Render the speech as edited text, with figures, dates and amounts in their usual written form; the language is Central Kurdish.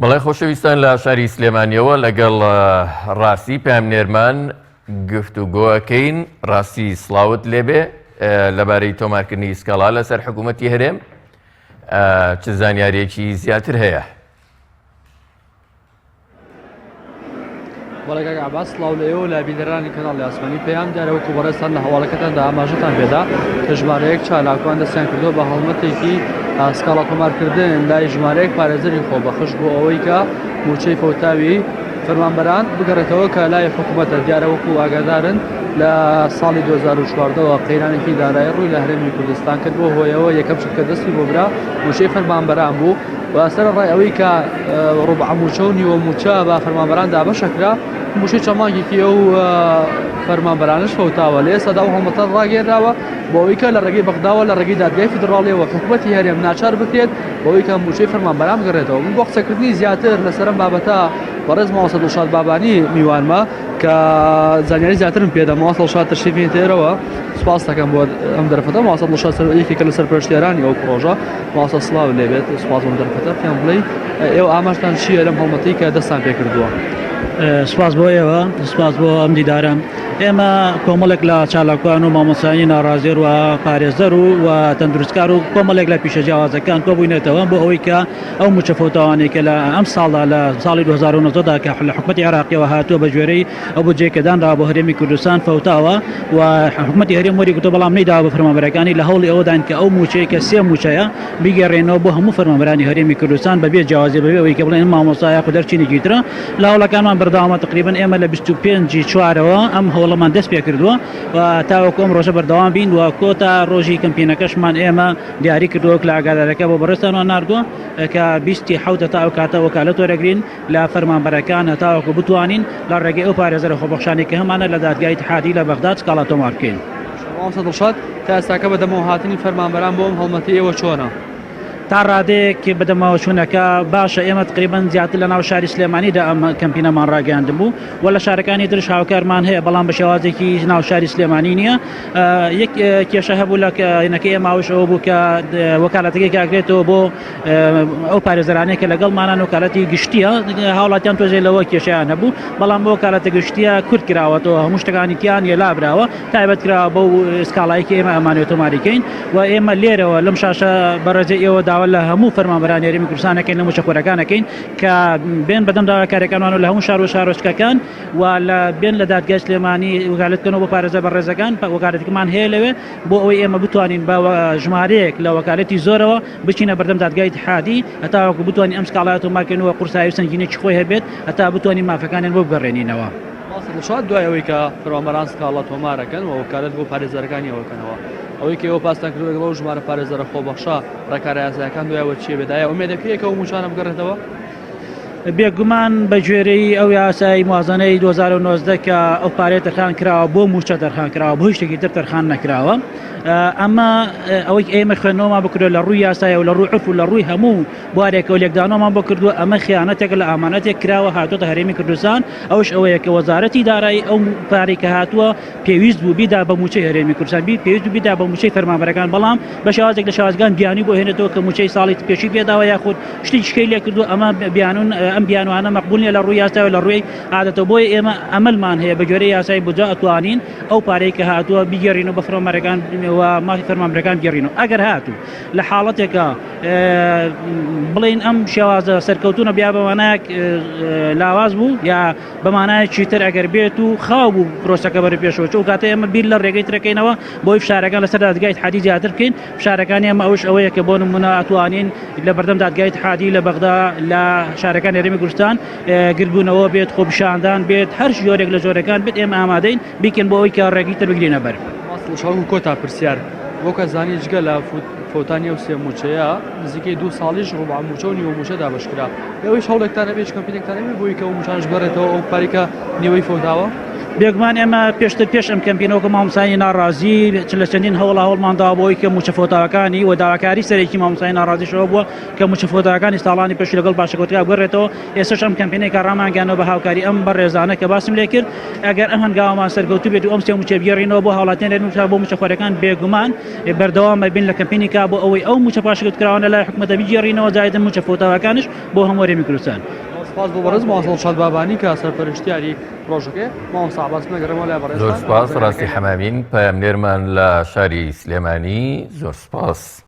بەڵێ خۆشەویستان لە شاری سلێمانیەوە لەگەڵ ڕاستی پامنێرمان گفتوگۆەکەین. ڕاستی سڵاوت لێبێ لەبارەی تۆمارکردنی سکاڵا لەسەر حکوومەتی هەرێم چ زانیاریەکی زیاتر هەیە؟ وەڵێک عباس سڵاو لێەوە لە بیدەرانی کەناڵی ئاسمانی پێیان دیارەوەکو بەڕێستان لە هەواڵەکەتاندا ئاماژەتان پێدا کە ژمارەیەک چالاکوان دەستیان کردووە بە هەڵمەتێکی سکاڵا تۆمارکردن لای ژمارەیەک پارێزەری خۆ بەخش بۆ ئەوەی کە موچەی فەوتاوی فەرمانبەران بگەڕێتەوە کە لای حکوومەتە دیارەوەکو ئاگادارن لە ساڵی 2014ەوە قەیرانێکی دارایی ڕووی لە هەرێمی کوردستان کرد بۆ هۆیەوە یەکەم شت کە دەستی بۆ برا موچەی فەرمانبەران بوو و سەرڕای ئەوەی کە ڕوبع موچە و نیوە موچە بە فەرمانبەراندا بەشەکرا موشەی چەماگێکی ئەو فەرمانبەرانش فەوتاوە لە ئێستادا و هەڵمەتە ڕاگەێنراوە بۆ ئەوەی کە لە ڕێگەی بەغداوە لە ڕێگەی دادگای فیدراڵیەوە حکوومەتی هەرێم ناچار بکرێت بۆ ئەوەی کە موچەی فەرمانبەران بگەڕێتەوە. من بۆ قسەکردنی زیاتر لەسەرم بابەتە بەڕێز ماوەسە دڵشاد بابانی میوانمە کە زانیاری زیاترم پێدا. ماوەسە دڵشاد تەشریفی تێرەوە، سوپاس دەکەم بۆ ئەم دەرفەتە. ماوەسە دڵشاد یەکێکە لە سەرپەرشتیارانی ئەو پرۆژە. ماوەسە سڵاو لێبێت، سوپاس بۆ دەرفەتە. پێم بڵێ ئێوە ئاماژتان چییە لەم هەڵمەتەی کە دەستان پێ کردووە؟ سپاس بۆ ئێوە، سپاس بۆ ئەم دیدارم. ئێمە کۆمەڵێک لە چالاکوان و مامۆسایی ناڕازێر و پارێزەر و تەندروستکار و کۆمەڵێک لە پیشە جیاوازەکان کۆبووینێتەوە بۆ ئەوەی کە ئەو موچە فەوتاوانەی کە لە ئەم ساڵدا لە ساڵی 2009دا کە لە حکوومەتی عێراقیەوە هاتووە بە گوێرەی ئەو بودجێکەدانرا بۆ هەرێمی کوردستان فەوتاوە و حکوومەتی هەرێم وەری گوتۆ بەڵام نەیداوە بە فەرمانبەرەکانی لە هەوڵی ئەوەدان کە ئەو موچەیە کە سێ موچەیە بیگەڕێنەوە بۆ هەموو فەرمانبەرانی هەرێمی کوردستان بەبێ جیاوازی بەبێ ئەوەی کە بڵێن مامۆسایە خو دەرچینێکی ترە لە هەوڵەکانمان بەردەوامە. تقریبا ئێمە لە 25 چوارەوە ئەم هەوڵەمان دەست پێ کردووە و تاوەکو ئەم ڕۆژە بەردەوام بین و کۆتا ڕۆژی کەمپینەکەشمان ئێمە دیاری کردووە لە ئاگادارەکە بۆ بەڕێستانەوە ناردووە کە 27 تا ئەو کاتە وەکالەت وەرەگرین لە فەرمانبەرەکان تاوەکو بتوانین لە ڕێگەی ئەو پارێزەرە خۆبەخشانی کە هەمانە لە دادگای اتحادی لە بەغداد سکاڵا تۆمار بکەین. ماوەسە دڵشاد تا ئێستاکە بەدەمەوە هاتنی فەرمانبەران بۆ ئەم هەڵمەتەی ئێوە چۆنە؟ تا ڕادەیەک بەدەمەوە چوونەکە باشە. ئێمە تقریبان زیاتر لە ناو شاری سلێمانیدا ئەم کەمپینەمان ڕاگەاندن بوو و لە شارەکانی ترش هاوکارمان هەیە بەڵام بە شێوازێکی ناو شاری سلێمانی نییە. یەک کێشە هەبوو لە کەینەکەی ئێماوش ئەوە بوو کە وەکالەتەکەی کاگرێتەوە بۆ ئەو پارێزەرانەیە کە لەگەڵمانان وەکالەتی گشتیە هاوڵاتیان تۆزێ لەوە کێشیان هەبوو بەڵام بۆ وەکالەتە گشتیە کورت کراوەتەوە هەموو شتەکانی تیان لابراوە تایبەت کراوە بەو سکاڵایەکی ئێمە ئەمانێت تۆماریکەین و ئێمە لێرەوە لەم شاشە بەڕێزە ئێوە داوا لە هەموو فەرمانبەرانی هەرێمی کوردستانەکەین لە موچە خۆرەکانەکەین کە بێن بەدەم داواکاریەکانوان و لە هەموو شار و شارۆچکەکان و لە بێن لە دادگای سلێمانی وەکالەتکردنەوە بۆ پارێزە بەڕێزەکان وەکالەتێکمان هەیە لەوێ بۆ ئەوەی ئێمە بتوانین بە ژمارەیەک لە وەکالەتی زۆرەوە بچینە بەردەم دادگای اتحادی هەتاوەکو بتوانین ئەم سکاڵایە تۆمارکردنەوە قورسایی و سەنگینێکی خۆی هەبێت هەتا بتوانین مافەکانیان بۆ بگەڕێنینەوە. شاد دوای ئەوەی کە فەرمانبەران سکاڵا تۆمارەکەن و وەکالەت بۆ پارێزەرەکانی ئەوەکەنەوە ئەوەی کە ئێوە پاستان کردو لەگەڵ ئەو ژمارە پارێزەرە خۆبەخشە ڕێکارە یاساییەکان دوایەوە چیە بێدایە ئومێدەکرێت کە ئەو موچانە بگەڕێتەوە؟ بێگومان بە گوێرەی ئەو یاسایی موازنەی 2019 کە ئەو پارێت تەرخان کراوە بۆ موچە تەرخان کراوە بۆ شتێکی تر تەرخان نەکراوە. ئەمە ئەوەی ئێمە خوێندنەوەمان بکردو لە ڕووی یاسایە و لە ڕووی عرف و لە ڕووی هەموو بوارێکەوە لێکدانەوەمان بۆ کردووە ئەمە خیانەتێک لە ئامانەتێک کراوە هاتوۆتە هەرێمی کوردستان. ئەوش ئەوەیە کە وەزارەتی دارایی ئەو پارەی کە هاتووە پێویست بوو بیدا بە موچەی هەرێمی کوردستان پێویست بوو بیدا بە موچەی فەرمانبەرەکان بەڵام بە شێوازێک لە شێوازگان بیانی بۆ هێنێتەوە کە موچەی ساڵی پێشی پێداوە یاخود شتی شکەی لێ کردو ئەمە بیانون ئەم بیانوانە مەقبول نیە لە ڕووی یاسا و لە ڕووی عادەتەوە بۆیە ئێمە ئەمەلمان هەیە بە گوێرەی یاسای بجا ئەتوانین ئەو پارەی کە هاتووە بیگەڕینەوە بە فەرمانبەرەکان و مافی فەرمانبەرەکان بگەڕینەوە. ئەگەر هاتوو لە حاڵەتێکە بڵین ئەم شێوازە سەرکەوتونە بیا بەمانایەک لاواز بوو یا بەمانایەکی تر ئەگەر بێت و خاو بوو پرۆسەکە بەرە پێشەوە چ کاتە ئێمە بیر لە ڕێگەی ترەکەینەوە بۆی فشارەکان لەسەر دادگای اتحادی زیاتر بکەین. فشارەکانی ئێمە ئەوش ئەوەیە کە بۆ نمونە ئەتوانین لە بەردەم دادگای اتحادی لە بەغدا لە شارەکان هەرێمی کوردستان گربوونەوە بێت خۆپیشاندان بێت هەر جۆرێک لە جۆرەکان بێت ئێمە ئامادەین بیکەن بۆ ئەوەی کە ڕێگەی تر بگرینە بەر. شاو کۆتا پرسیار وەکە زانی جگە لە فەوتانی ئەو سێ موچەیە نزیکەی 2 ساڵیش ڕوبع موچە و نیوە موچە دابەشکرا. ئەوەی هەوڵێکتانە بێت کەمپینێکتانە بێت بۆی کە ئەو موچانش بەڕێتەوە ئەو پارێکە نیوەی فەوتاوە؟ بێگومان ئێمە پێشتر پێش ئەم کەمپینەوەکە مامۆسایی ناڕازی لە چەندین هەوڵماندا بۆی کە موچەفۆتاوەکانی و داواکاری سەرێکی مامۆسایی ناڕازیشەوە بووە کە موچەفۆتاوەکانی ساڵانی پێش لەگەڵ باشەکەوتیا بگەڕێتەوە. ئێستاش ئەم کەمپینێکە ڕامانگەیانەوە بە هاوکاری ئەم بەڕێزانە کە باسم لێ کرد ئەگەر ئەم هەنگاوەمان سەرکەوتوو بێت و ئەم سێ موچە بگێڕینەوە بۆ هاوڵاتیان بۆ موچەخۆرەکان بێگومان بەردەوام بین لە کەمپینیکا بۆ ئەوەی ئەو موچە پاشەکەوتکراوانە لای حکومەتە بگێڕینەوە جایدن موچەفۆتاوەکانش بۆ هەموو هەرێمی کوردستان. سپاس بۆ بەڕێز مامۆستا دڵشاد بابانی کە سەرپەرشتیاری پرۆژەکەی مامۆستا عەباس مەگەڕێمەوە لای بەڕێزان. زۆر سپاس ڕاستی حەمامین پەیامنێرمان لە شاری سلێمانی زۆر سپاس.